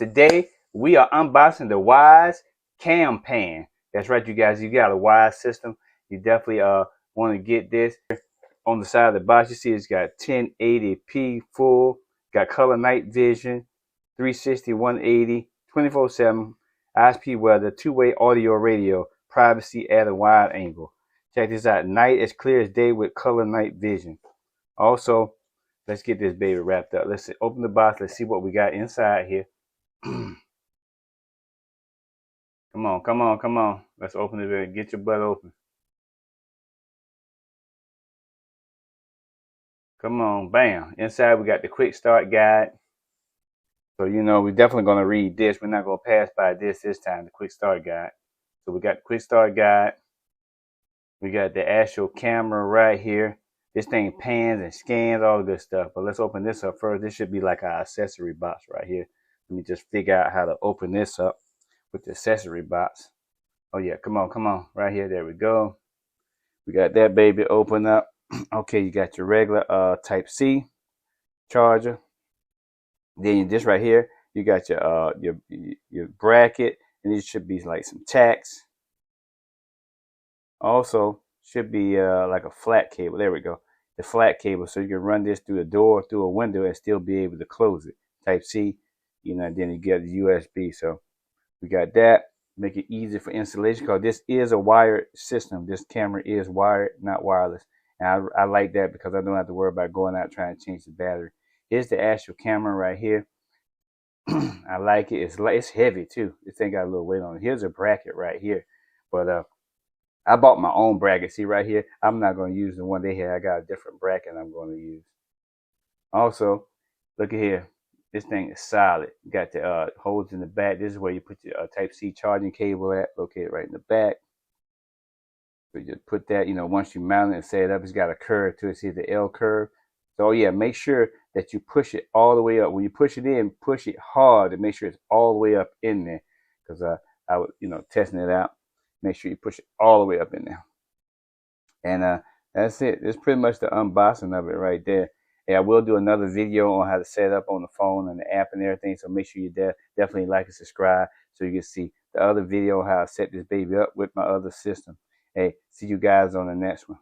Today we are unboxing the Wyze Cam Pan. That's right, you guys. You got a Wyze system. You definitely want to get this. On the side of the box, you see it's got 1080p full, got color night vision, 360, 180, 24/7, ISP weather, two-way audio radio, privacy at a wide angle. Check this out. Night as clear as day with color night vision. Also, let's get this baby wrapped up. Let's open the box. Let's see what we got inside here. Come on, come on, come on. Let's open it. Get your butt open. Come on, bam. Inside we got the quick start guide. So, you know, we're definitely going to read this. We're not going to pass by this time, the quick start guide. So we got the quick start guide. We got the actual camera right here. This thing pans and scans, all good stuff. But let's open this up first. This should be like our accessory box right here. Let me just figure out how to open this up with the accessory box. Oh yeah, come on, come on. Right here, there we go. We got that baby open up. Okay, you got your regular Type-C charger. Then this right here, you got your bracket, and it should be like some tacks. Also, should be like a flat cable. There we go. The flat cable, so you can run this through the door, through a window, and still be able to close it. Type-C, you know, and then you get the USB. So we got that. Make it easy for installation because this is a wired system. This camera is wired, not wireless. And I like that because I don't have to worry about going out trying to change the battery. Here's the actual camera right here. I like it. It's heavy too. This thing got a little weight on it. Here's a bracket right here. But I bought my own bracket. See right here? I'm not going to use the one they had. I got a different bracket I'm going to use. Also, look at here. This thing is solid. You got the holes in the back. This is where you put your Type-C charging cable at, located right in the back. So you just put that, you know, once you mount it and set it up, it's got a curve to it. See the L curve? So yeah, make sure that you push it all the way up. When you push it in, push it hard to make sure it's all the way up in there. Because I was, you know, testing it out. Make sure you push it all the way up in there. And that's it. It's pretty much the unboxing of it right there. And I will do another video on how to set it up on the phone and the app and everything. So make sure you definitely like and subscribe so you can see the other video on how I set this baby up with my other system. Hey, see you guys on the next one.